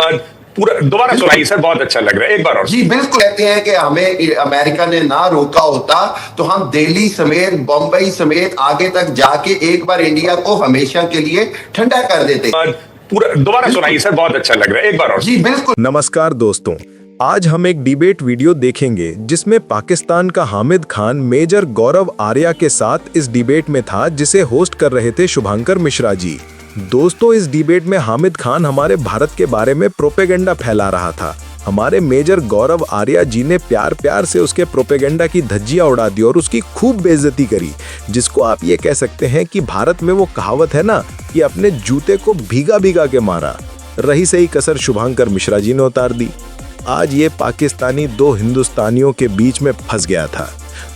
पूरा दोबारा सुनाइए सर, बहुत अच्छा लग रहा है, एक बार और। जी बिल्कुल। कहते हैं कि हमें अमेरिका ने ना रोका होता तो हम दिल्ली समेत बम्बई समेत आगे तक जाके एक बार इंडिया को हमेशा के लिए ठंडा कर देते। पूरा दोबारा सुनाइए सर, बहुत अच्छा लग रहा है, एक बार और। जी बिल्कुल। नमस्कार दोस्तों, आज हम एक डिबेट वीडियो देखेंगे जिसमें पाकिस्तान का हामिद खान मेजर गौरव आर्या के साथ इस डिबेट में था, जिसे होस्ट कर रहे थे शुभंकर मिश्रा जी। दोस्तों, इस डिबेट में हामिद खान हमारे भारत के बारे में प्रोपेगेंडा फैला रहा था। हमारे मेजर गौरव आर्या जी ने प्यार प्यार से उसके प्रोपेगेंडा की धज्जियां उड़ा दी और उसकी खूब बेइज्जती करी, जिसको आप ये कह सकते हैं कि भारत में वो कहावत है ना कि अपने जूते को भीगा भीगा के मारा। रही सही कसर शुभंकर मिश्रा जी ने उतार दी। आज ये पाकिस्तानी दो हिंदुस्तानियों के बीच में फंस गया था।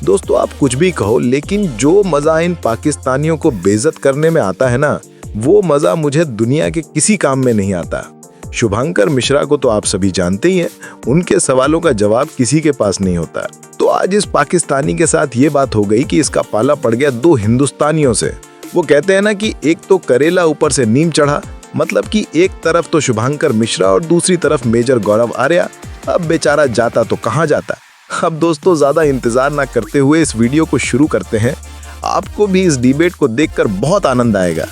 दोस्तों, आप कुछ भी कहो, लेकिन जो मजा इन पाकिस्तानियों को बेइज्जत करने में आता है ना, वो मजा मुझे दुनिया के किसी काम में नहीं आता। शुभंकर मिश्रा को तो आप सभी जानते ही हैं, उनके सवालों का जवाब किसी के पास नहीं होता। तो आज इस पाकिस्तानी के साथ ये बात हो गई कि इसका पाला पड़ गया दो हिंदुस्तानियों से। वो कहते हैं ना कि एक तो करेला ऊपर से नीम चढ़ा, मतलब कि एक तरफ तो शुभंकर मिश्रा और दूसरी तरफ मेजर गौरव आर्या। अब बेचारा जाता तो कहाँ जाता। अब दोस्तों, ज्यादा इंतजार ना करते हुए इस वीडियो को शुरू करते हैं। आपको भी इस डिबेट को देखकर बहुत आनंद आएगा।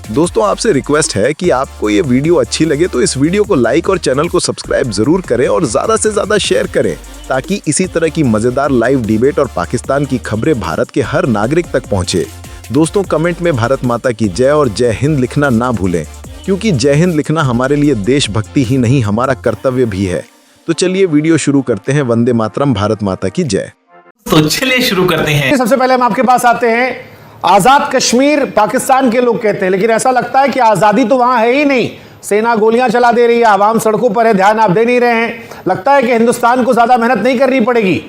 दोस्तों, आपसे रिक्वेस्ट है कि आपको ये वीडियो अच्छी लगे तो इस वीडियो को लाइक और चैनल को सब्सक्राइब जरूर करें और ज्यादा से ज्यादा शेयर करें, ताकि इसी तरह की मजेदार लाइव डिबेट और पाकिस्तान की खबरें भारत के हर नागरिक तक पहुंचे। दोस्तों, कमेंट में भारत माता की जय और जय हिंद लिखना ना भूलें, क्योंकि जय हिंद लिखना हमारे लिए देशभक्ति ही नहीं, हमारा कर्तव्य भी है। तो चलिए वीडियो शुरू करते हैं। वंदे मातरम, भारत माता की जय। तो चलिए शुरू करते हैं। सबसे पहले हम आपके पास आते हैं। आजाद कश्मीर पाकिस्तान के लोग कहते हैं, लेकिन ऐसा लगता है कि आजादी तो वहां है ही नहीं। सेना गोलियां चला दे रही है, आवाम सड़कों पर है, ध्यान आप दे नहीं रहे हैं। लगता है कि हिंदुस्तान को ज्यादा मेहनत नहीं करनी पड़ेगी।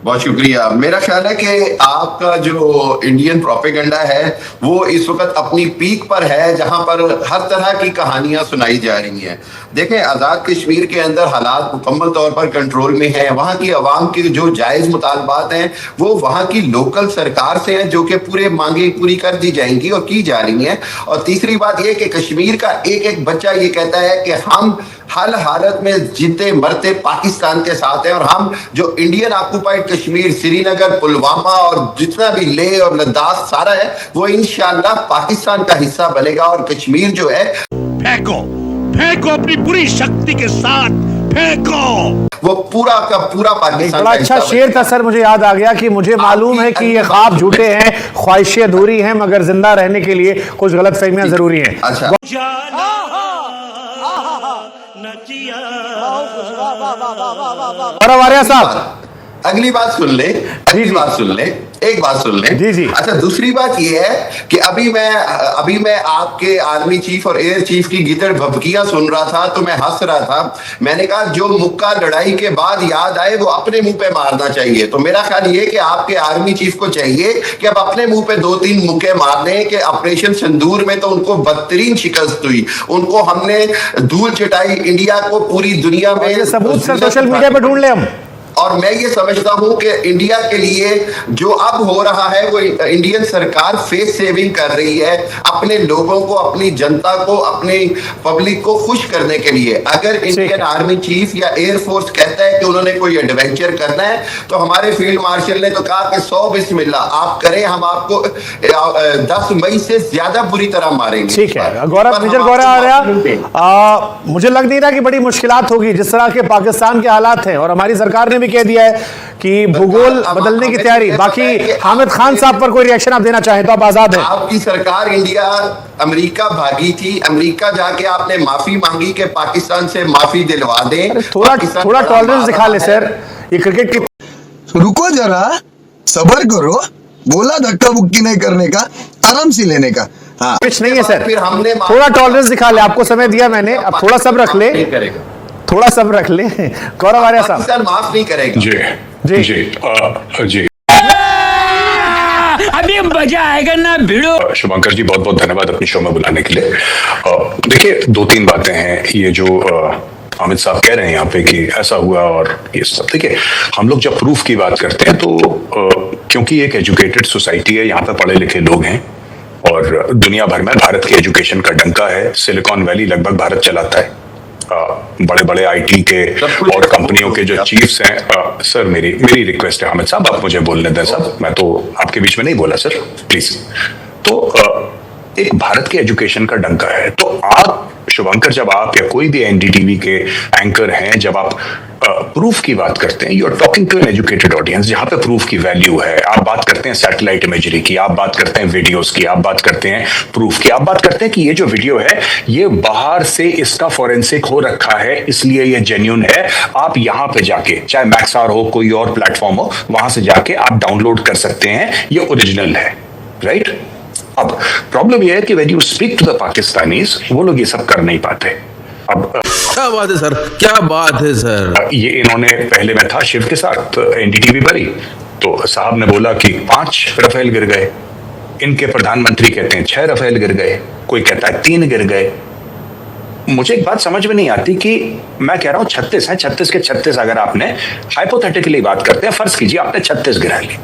बहुत शुक्रिया। मेरा ख्याल है कि आपका जो इंडियन प्रोपेगेंडा है वो इस वक्त अपनी पीक पर है, जहां पर हर तरह की कहानियां सुनाई जा रही हैं। देखें, आज़ाद कश्मीर के अंदर हालात मुकम्मल तौर पर कंट्रोल में है। वहां की आवाम की जो जायज़ मुतालबात हैं वो वहां की लोकल सरकार से हैं, जो कि पूरे मांगे पूरी कर दी जाएंगी और की जा रही हैं। और तीसरी बात यह कि कश्मीर का एक एक बच्चा ये कहता है कि हम हर हालत में जीते मरते पाकिस्तान के साथ हैं, और हम जो इंडियन ऑक्युपाइड कश्मीर, श्रीनगर, पुलवामा और जितना भी लेह और लद्दाख सारा है, वो इंशाअल्लाह पाकिस्तान का हिस्सा बनेगा। और कश्मीर जो है, फेंको फेंको अपनी पूरी शक्ति के साथ फेंको, वो पूरा का पूरा पाकिस्तान बड़ा अच्छा शेर था सर, मुझे याद आ गया कि मुझे मालूम है कि ये ख्वाब झूठे हैं, ख्वाहिशें अधूरी हैं, मगर जिंदा रहने के लिए कुछ गलतफहमियां जरूरी हैं। अच्छा, गौरव आर्या साहब, अगली बात सुन ले, अगली बात सुन ले, एक बात सुन ले। जी जी। अच्छा, दूसरी बात यह है कि अभी मैं आपके आर्मी चीफ और एयर चीफ की गिदड़ भभकियां सुन रहा था तो मैं हंस रहा था। मैंने कहा जो मुक्का लड़ाई के बाद याद आए वो अपने मुंह पे मारना चाहिए। तो मेरा ख्याल ये कि आपके आर्मी चीफ को चाहिए कि अब अपने मुंह पे 2-3 मुक्के मारने कि ऑपरेशन सिंदूर में तो उनको बदतरीन शिकस्त हुई, उनको हमने धूल चटाई, इंडिया को पूरी दुनिया में सबूत सर सोशल मीडिया पर ढूंढ ले हम। और मैं ये समझता हूं कि इंडिया के लिए जो अब हो रहा है वो इंडियन सरकार फेस सेविंग कर रही है, अपने लोगों को, अपनी जनता को, अपनी पब्लिक को खुश करने के लिए। अगर इंडियन आर्मी चीफ या एयरफोर्स कहता है कि उन्होंने कोई एडवेंचर करना है तो हमारे फील्ड मार्शल ने तो कहा कि 100 बिस्मिल्लाह आप करें, हम आपको 10 मई से ज्यादा बुरी तरह मारेंगे। ठीक है गौरव, मेजर गौरव आर्या, मुझे लग नहीं रहा कि बड़ी मुश्किलात होगी जिस तरह के पाकिस्तान के हालात हैं, और हमारी सरकार ने भी कह दिया है कि भूगोल बदलने की तैयारी। बाकी हामिद खान साहब पर कोई रिएक्शन आप देना चाहें तो आप आजाद हैं। आपकी सरकार इंडिया अमेरिका भागी थी, अमेरिका जाके आपने माफी मांगी कि पाकिस्तान से माफी दिलवा दें। थोड़ा टॉलरेंस दिखा ले सर, ये क्रिकेट की। रुको जरा, सबर करो, बोला धक्का बुक्की नहीं करने का, आराम से लेने का। हाँ, कुछ नहीं है सर, फिर हमने थोड़ा टॉलरेंस दिखा ले, आपको समय दिया मैंने, अब थोड़ा सब रख ले, थोड़ा सब रख ले। गौरव आर्या साहब, माफ नहीं करेगा। जी जी जी जी, अभी मजा आएगा ना भिड़ो। शुभंकर जी बहुत बहुत धन्यवाद अपनी शो में बुलाने के लिए। देखिए, 2-3 बातें हैं। ये जो हामिद साहब कह रहे हैं यहाँ पे कि ऐसा हुआ और ये सब, देखिए हम लोग जब प्रूफ की बात करते हैं तो क्योंकि एक एजुकेटेड सोसाइटी है, यहाँ पे पढ़े लिखे लोग हैं और दुनिया भर में भारत की एजुकेशन का डंका है। सिलिकॉन वैली लगभग भारत चलाता है। बड़े बड़े आईटी के और कंपनियों के जो चीफ्स हैं। सर मेरी रिक्वेस्ट है हामिद साहब, आप मुझे बोलने दें साहब, मैं तो आपके बीच में नहीं बोला सर, प्लीज। तो एक भारत के एजुकेशन का डंका है। तो आप शुभंकर, जब आप या कोई भी एनडीटीवी के एंकर हैं, जब आप प्रूफ की बात करते हैं, you are talking to an educated audience जहां पे प्रूफ की वैल्यू है। आप बात करते हैं सैटेलाइट इमेजरी की, आप बात करते हैं वीडियोस की, आप बात करते हैं प्रूफ की, आप बात करते हैं कि ये जो वीडियो है ये बाहर से इसका फॉरेंसिक हो रखा है, इसलिए ये जेन्युइन है। आप यहां पे जाके, चाहे मैक्सआर हो, कोई और प्लेटफॉर्म हो, वहां से जाके आप डाउनलोड कर सकते हैं, ये ओरिजिनल है, राइट? अब प्रॉब्लम यह है कि when you speak to the Pakistanis, वो लोग ये सब कर नहीं पाते। अब क्या बात है सर, क्या बात है सर। ये इन्होंने, पहले मैं था शिव के साथ एनडीटीवी पर ही, तो साहब ने बोला कि 5 रफेल गिर गए, इनके प्रधानमंत्री कहते हैं 6 रफेल गिर गए, कोई कहता है 3 गिर गए। मुझे एक बात समझ में नहीं आती कि मैं कह रहा हूं 36 है, 36 के 36 अगर आपने हाइपोथेटिकली बात करते हैं, फर्ज कीजिए आपने 36 गिरा ली,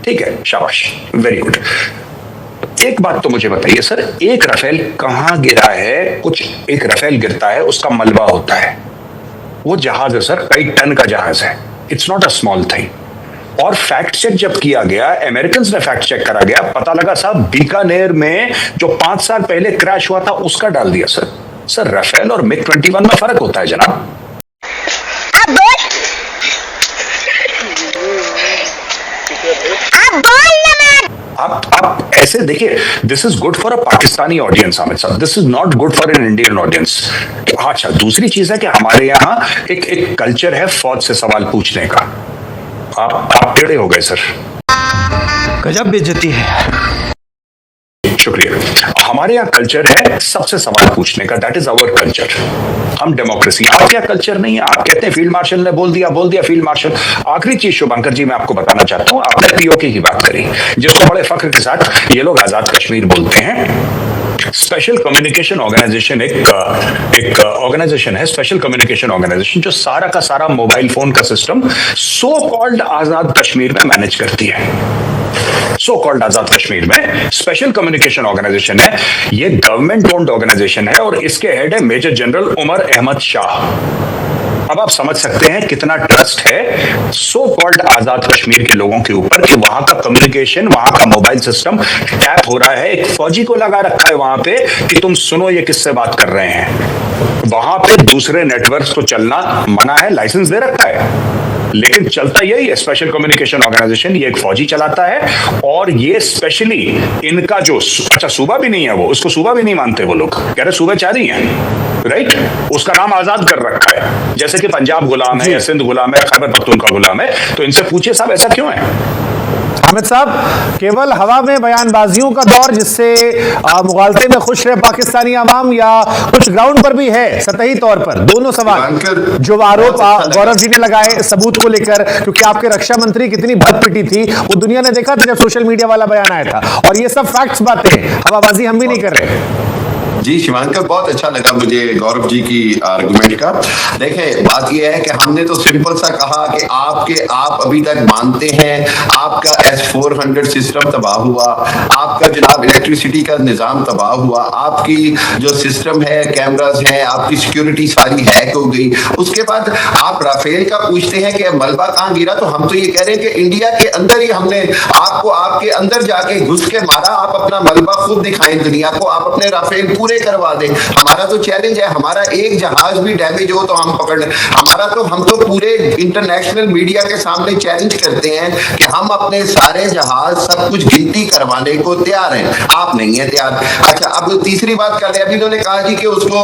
ठीक है, शाबाश, वेरी गुड। एक बात तो मुझे बताइए सर, एक रफेल कहां गिरा है? कुछ एक रफेल गिरता है, उसका मलबा होता है, वो जहाज है सर, कई टन का जहाज है, it's not a small thing. और फैक्ट चेक जब किया गया, अमेरिकन ने फैक्ट चेक करा गया, पता लगा साहब बीकानेर में जो 5 साल पहले क्रैश हुआ था उसका डाल दिया सर। सर रफेल और मिग 21 में फर्क होता है जनाब। आप ऐसे देखिए, this is good for a Pakistani audience Hamid sahab, this is not good for an Indian audience. अच्छा, दूसरी चीज है कि हमारे यहाँ एक कल्चर है फौज से सवाल पूछने का। आप टेढ़े हो गए सर, गजब बेइज्जती है। शुक्रिया। हमारे यहाँ कल्चर है सबसे सवाल पूछने का, दैट इज आवर कल्चर। हम डेमोक्रेसी, आपके यहाँ कल्चर नहीं है। आप कहते हैं फील्ड मार्शल ने बोल दिया फील्ड मार्शल। आखिरी चीज शुभंकर जी मैं आपको बताना चाहता हूँ, आपने पीओके की बात करी, जिसको बड़े फख्र के साथ ये लोग आजाद कश्मीर बोलते हैं। स्पेशल कम्युनिकेशन ऑर्गेनाइजेशन एक ऑर्गेनाइजेशन है, स्पेशल कम्युनिकेशन ऑर्गेनाइजेशन, जो सारा का सारा मोबाइल फोन का सिस्टम सो कॉल्ड आजाद कश्मीर में मैनेज करती है। सो कॉल्ड आजाद कश्मीर में स्पेशल कम्युनिकेशन ऑर्गेनाइजेशन है, ये गवर्नमेंट ओन्ड ऑर्गेनाइजेशन है और इसके हेड है मेजर जनरल उमर अहमद शाह। अब आप समझ सकते हैं कितना ट्रस्ट है सो कॉल्ड आजाद कश्मीर के लोगों के ऊपर कि वहां का कम्युनिकेशन, वहां का मोबाइल सिस्टम टैप हो रहा है। एक फौजी को लगा रखा है वहां पे कि तुम सुनो ये किससे बात कर रहे हैं। वहां पे दूसरे नेटवर्क को चलना मना है, लाइसेंस दे रखा है, लेकिन चलता यही है स्पेशल कम्युनिकेशन ऑर्गेनाइजेशन। ये एक फौजी चलाता है और ये स्पेशली इनका जो, अच्छा सूबा भी नहीं है, वो उसको सूबा भी नहीं मानते, वो लोग कह रहे सूबेचारी हैं, राइट? उसका नाम आजाद कर रखा है, जैसे कि पंजाब गुलाम है या सिंध गुलाम है, खैबर पख्तूनख्वा गुलाम है। तो इनसे पूछिए साहब ऐसा क्यों है? हामिद साहब, केवल हवा में बयानबाजियों का दौर जिससे मुगालते में खुश रहे पाकिस्तानी अवाम, या कुछ ग्राउंड पर भी है सतही तौर पर? दोनों सवाल जो आरोप गौरव जी ने लगाए सबूत को लेकर, क्योंकि आपके रक्षा मंत्री कितनी भद पिटी थी वो दुनिया ने देखा था जब सोशल मीडिया वाला बयान आया था, और ये सब फैक्ट्स बातें हैं, हवाबाजी हम भी नहीं कर रहे। जी शिवांकर, बहुत अच्छा लगा मुझे गौरव जी की आर्गुमेंट का। देखें, बात यह है कि हमने तो सिंपल सा कहा कि आप अभी तक मानते हैं आपका S-400 सिस्टम तबाह हुआ, आपका जनाब इलेक्ट्रिसिटी का निजाम तबाह हुआ, आपकी जो सिस्टम है, कैमरास हैं, आपकी सिक्योरिटी सारी हैक हो गई। उसके बाद आप राफेल का पूछते हैं कि मलबा कहाँ गिरा, तो हम तो ये कह रहे हैं कि इंडिया के अंदर ही हमने आपको, आपके अंदर जाके घुस के मारा। आप अपना मलबा खुद दिखाएं दुनिया को, आप अपने राफेल पूरे करवा दें। हमारा तो चैलेंज है, हमारा एक जहाज भी डैमेज हो तो हम पकड़, हम तो पूरे इंटरनेशनल मीडिया के सामने चैलेंज करते हैं कि हम अपने सारे जहाज सब कुछ गिनती करवाने को तैयार हैं, आप नहीं है तैयार। अच्छा, अब तीसरी बात कर रहे हैं, अभी उन्होंने कहा जी कि उसको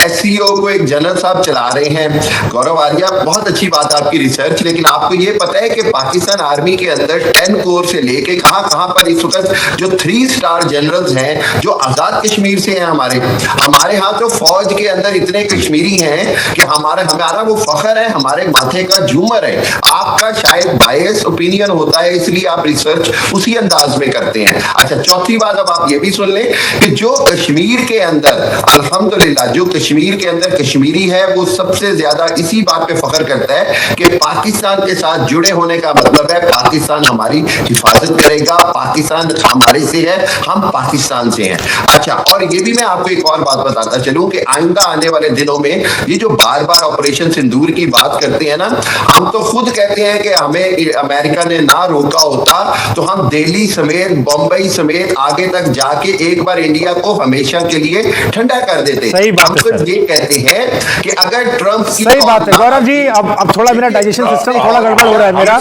SCO को एक जनरल साहब चला रहे हैं। गौरव आर्या, बहुत अच्छी बात आपकी रिसर्च, लेकिन आपको ये पता है कि पाकिस्तान आर्मी के अंदर 10 कोर से लेके कहां पर इस वक्त जो 3 स्टार जनरल्स हैं जो आजाद कश्मीर से हैं, हमारे यहाँ तो फौज के अंदर इतने कश्मीरी हैं कि हमारा वो फख्र है, हमारे माथे का झूमर है। आपका शायद बायस ओपिनियन होता है, इसलिए आप रिसर्च उसी अंदाज में करते हैं। अच्छा, चौथी बात अब आप आप ये भी सुन लें कि जो कश्मीर के अंदर अल्हम्दुलिल्लाह जो कश्मीर के अंदर कश्मीरी है वो सबसे ज्यादा इसी बात पे फख्र करता है कि पाकिस्तान के साथ जुड़े होने का मतलब है पाकिस्तान हमारी हिफाजत करेगा, पाकिस्तान हमारे से है, हम पाकिस्तान से हैं। अच्छा, और ये भी मैं आपको एक और बात बताता चलूं कि आइंदा आने वाले दिनों में ये जो बार बार ऑपरेशन सिंदूर की बात करते हैं ना, हम तो खुद कहते हैं कि हमें अमेरिका ने ना रोका होता तो हम दिल्ली समेत बम्बई समेत आगे तक जाके एक बार इंडिया को हमेशा के लिए ठंडा कर देते। सही बात हम है तो सर। ये कहते हैं कि अगर ट्रंप की सही बात है गौरव जी। अब थोड़ा मेरा डाइजेशन सिस्टम थोड़ा गड़बड़ हो रहा है मेरा।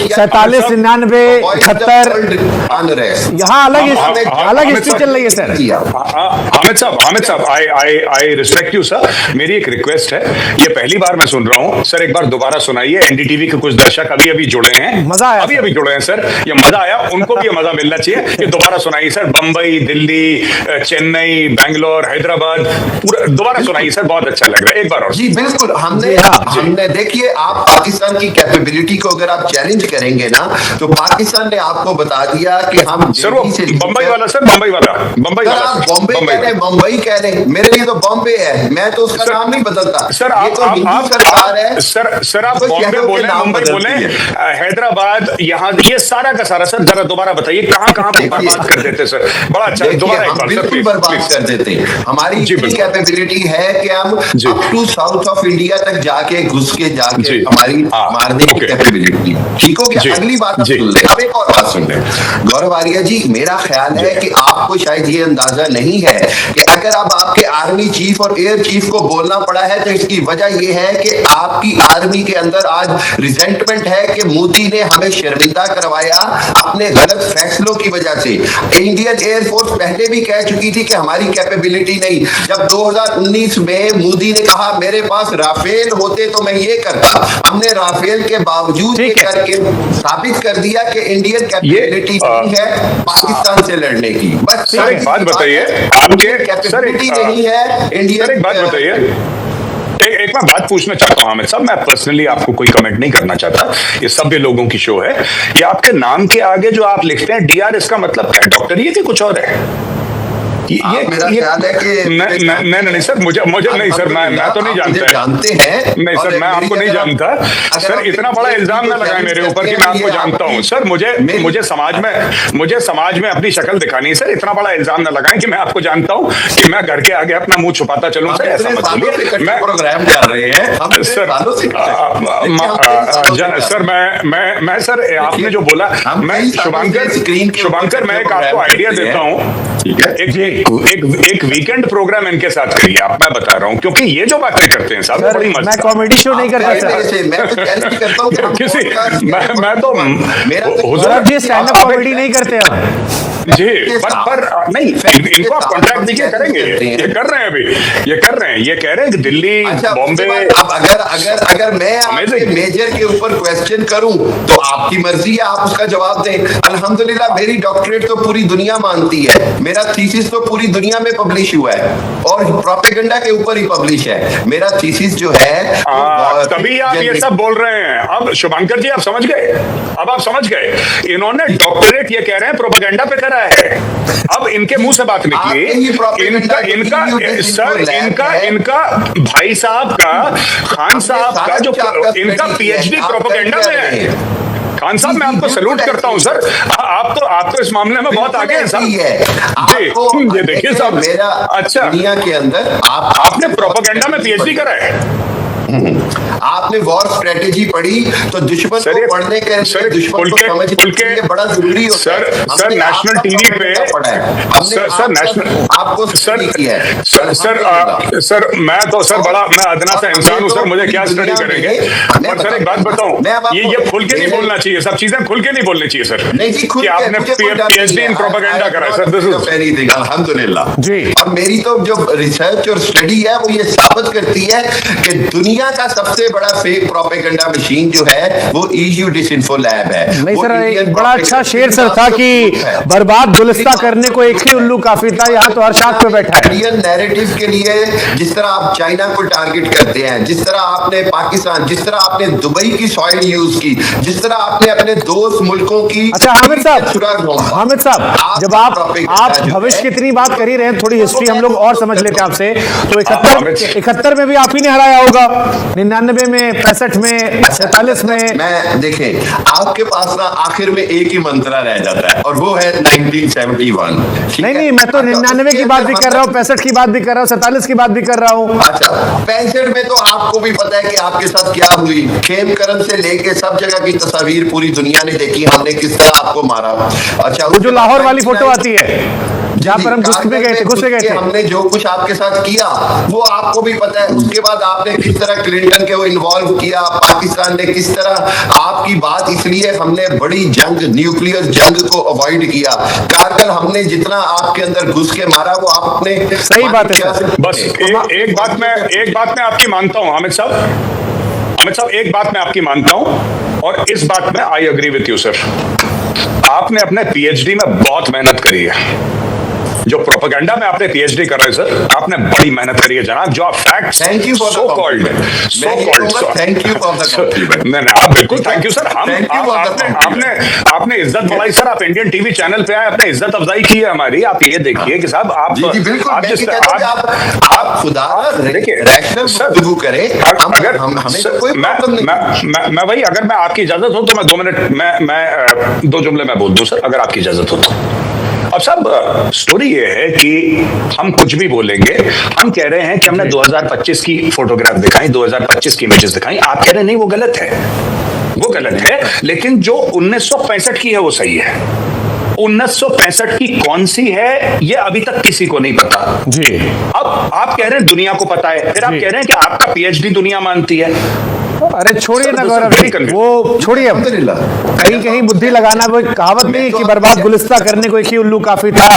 47, 99, 78 यहाँ अलग हिस्ट्री चल रही है सर। हामिद साहब आई रिस्पेक्ट यू सर। मेरी एक रिक्वेस्ट है, ये पहली बार मैं सुन रहा हूँ सर, एक बार दोबारा सुनाइए। एनडीटीवी के कुछ दर्शक अभी जुड़े हैं, मजा आया अभी जुड़े हैं सर, ये मजा आया, उनको भी ये मजा मिलना चाहिए। ये दोबारा सुनाइए सर, बंबई, दिल्ली, चेन्नई, बैंगलोर, हैदराबाद, पूरा दोबारा सुनाइए सर, बहुत अच्छा लग रहा है। एक बार और जी बिल्कुल। हमने देखिए, आप पाकिस्तान की कैपेबिलिटी को अगर आप चैलेंज करेंगे ना तो पाकिस्तान ने आपको बता दिया कि हम सर वो बंबई वाला सर, बंबई वाला आप बॉम्बे कह रहे, मुंबई कह रहे, मेरे लिए तो बॉम्बे है, मैं तो उसका नाम नहीं बदलता सर। ये तो हिंदू सरकार है सर आप बॉम्बे बोले, मुंबई बोले, हैदराबाद, यहाँ ये सारा का सारा सर जरा दोबारा बताइए कहाँ पे बर्बाद कर देते सर। बड़ा अच्छा, दोबारा एक बार बिल्कुल बर्बाद कर देते। हमारी इतनी कैपेबिलिटी है कि हम up to south of India तक जाके घुस के जाके हमारी मारने की कैपेबिलिटी। ठीक हो गया? अगली बात सुन ले, अब एक और बात सुन ले गौरव आर्या जी। मेरा ख्याल है कि आपको शायद ये अंदाजा नहीं है कि अगर अब आपके आर्मी चीफ और एयर चीफ को बोलना पड़ा है तो इसकी वजह यह है कि आपकी आर्मी के अंदर आज रिजेंटमेंट है कि मोदी ने हमें शर्मिंदा करवाया अपने गलत फैसलों की वजह से। इंडियन एयरफोर्स पहले भी कह चुकी थी कि हमारी कैपेबिलिटी नहीं। जब 2019 में मोदी ने कहा मेरे पास राफेल होते तो मैं ये करता, हमने राफेल के बावजूद ये करके साबित कर दिया कि इंडियन कैपेबिलिटी नहीं है पाकिस्तान से लड़ने की। बस सर एक बात बताइए, आपके कैपेबिलिटी नहीं है इंडियन। एक बात बताइए, एक मैं बात पूछना चाहता हूं हामिद साहब, मैं पर्सनली आपको कोई कमेंट नहीं करना चाहता, ये सभ्य लोगों की शो है। ये आपके नाम के आगे जो आप लिखते हैं डीआर, इसका मतलब क्या, डॉक्टर ये कि कुछ और है? ये मेरा ख्याल है कि नहीं सर, मुझे नहीं सर, मैं तो नहीं जानता, जानते हैं नहीं सर, मैं आपको नहीं जानता सर। इतना बड़ा इल्जाम ना लगाएं मेरे ऊपर कि मैं आपको जानता हूं सर। मुझे समाज में अपनी शक्ल दिखानी है सर। इतना बड़ा इल्जाम ना लगाएं कि मैं आपको जानता हूं कि मैं घर के आगे अपना मुंह छुपाता चलूं सर, ऐसा मत बोलिए। मैं प्रोग्राम कर रहे हैं सर, मैं सर आपने जो बोला, मैं शुभांकर मैं एक आपको आइडिया देता हूं, एक वीकेंड प्रोग्राम इनके साथ करिए आप, मैं बता रहा हूं, क्योंकि ये जो बातें करते हैं साहब बड़ी मजा। मैं कॉमेडी शो नहीं करता सर, मैं तो चैलेंज करता हूं किसी मैं तो Gaurav G stand up comedy नहीं करते हम जी, पर नहीं, इनको आप कॉन्ट्रैक्ट दीजिए, करेंगे, ये कर रहे हैं अभी, ये कर रहे हैं, ये कह रहे हैं कि दिल्ली, बॉम्बे। अब अगर मैं आपके मेजर के ऊपर क्वेश्चन करूं तो आपकी मर्जी है, आप उसका जवाब दें। अल्हम्दुलिल्लाह मेरी डॉक्टरेट तो पूरी दुनिया मानती है, मेरा थीसिस तो पूरी दुनिया में पब्लिश हुआ है और प्रोपेगेंडा के ऊपर ही पब्लिश है मेरा थीसिस जो है। तभी आप ये सब बोल रहे हैं। अब शुभांकर जी आप समझ गए, अब आप समझ गए, इन्होंने डॉक्टरेट ये कह रहे हैं प्रोपेगेंडा पे करा है। अब इनके मुंह से बात निकली, इनका भाई साहब का, खान साहब का जो इनका पीएचडी प्रोपेगेंडा में है। खान साहब मैं आपको सैल्यूट करता हूं सर, आप तो इस मामले में बहुत आगे हैं सर। ये देखिए साहब, मेरा अच्छा दुनिया के अंदर आपने प्रोपेगेंडा में पीएचडी करा है। आपने वॉर स्ट्रेटेजी पढ़ी तो दुश्मन को पढ़ने के दुश्मन को समझने के लिए बड़ा जरूरी होता है। सर नेशनल टीवी पे सर नेशनल आपको सर मैं तो सर बड़ा, मैं अदना सा इंसान हूं सर, मुझे क्या स्टडी करेंगे। पर सर एक बात बताऊं, ये खुल के नहीं बोलना चाहिए, सब चीजें खुल के नहीं बोलनी चाहिए सर। नहीं जी, खुल के आपने पीएचडी इन प्रोपेगेंडा करा है सर, दिस इज एनीथिंग अल्हम्दुलिल्लाह जी। अब मेरी तो जो रिसर्च और स्टडी है वो ये साबित करती है कि दुनिया दुनिया का सबसे बड़ा फेक प्रोपेगेंडा मशीन जो है वो EU डिसइंफो लैब है। नहीं वो सर, इंडियन एक बड़ा अच्छा प्रोपेगेंडा शेर सर था कि है। बर्बाद गुलिस्ता करने को एक ही उल्लू काफी था, यहाँ तो हर शाख पे बैठा है। इंडियन नैरेटिव के लिए जिस तरह आप चाइना को टारगेट करते हैं, जिस तरह आपने पाकिस्तान, जिस तरह आपने दुबई की सॉइल यूज की, जिस तरह आपने अपने दोस्त मुल्कों की। अच्छा हामिद साहब, जब आप भविष्य की इतनी बात कर ही रहे हैं, थोड़ी हिस्ट्री हम लोग और समझ लेते हैं आपसे। तो 71 में भी आप ही ने हराया होगा, 99 में, 65 में, 47 में। मैं देखें, आपके पास ना आखिर में एक ही मंत्रा रह जाता है और वो है 1971। नहीं, मैं तो 99 की बात भी कर रहा हूँ, 65 की बात भी कर रहा हूँ, 47 की बात भी कर रहा हूँ। अच्छा, 65 में तो आपको भी पता है कि आपके साथ क्या हुई। खेमकरन से लेके सब जगह की तस्वीर पूरी दुनिया ने देखी, हमने किस तरह आपको मारा। अच्छा, वो जो लाहौर वाली फोटो आती है जहाँ पर हम घुसे गए थे, हमने जो कुछ आपके साथ किया वो आपको भी पता है। उसके बाद आपने किस तरह क्लिंटन के वो इन्वॉल्व किया, पाकिस्तान ने किस तरह आपकी बात, इसलिए हमने बड़ी जंग, न्यूक्लियर जंग को अवॉइड किया। कारगिल हमने जितना आपके अंदर घुस के मारा वो आपने। सही बात है। बस एक बात मैं आपकी मानता हूं हामिद साहब, एक बात मैं आपकी मानता हूं और इस बात में I agree with you sir. आपने अपने PhD में बहुत मेहनत करी है। जो प्रोपेगेंडा में आपने PhD कर रहे हैं सर, आपने बड़ी मेहनत करी है जनाब। जो आप facts, thank you for so called thank you for the compliment. नहीं, आप बिल्कुल थैंक यू सर। आपने इज्जत बढ़ाई सर, आप इंडियन टीवी चैनल पे आए, आपने इज्जत अफजाई की है हमारी। आप ये देखिए कि साहब आप खुदा देखिए रैशनल करें, अगर हमें कोई प्रॉब्लम नहीं। मैं वही, अगर मैं आपकी इजाजत हो तो मैं 2 मिनट मैं 2 जुमले में बोल दूं सर, अगर आपकी इजाजत हो तो। अब साहब स्टोरी ये है कि हम कुछ भी बोलेंगे, हम कह रहे हैं कि हमने 2025 की फोटोग्राफ दिखाई, 2025 की इमेजेस दिखाई, आप कह रहे हैं नहीं वो गलत है, लेकिन जो 1965 की है वो सही है। 1965 की कौन सी है ये अभी तक किसी को नहीं पता जी। अब आप कह रहे हैं दुनिया को पता है, फिर आप कह रहे हैं कि आपका PhD दुनिया मानती है। अरे छोड़िए ना गौरव, वो छोड़िए, कहीं बुद्धि लगाना। वो कहावत नहीं कि बर्बाद गुलिस्ता करने को एक ही उल्लू काफी था।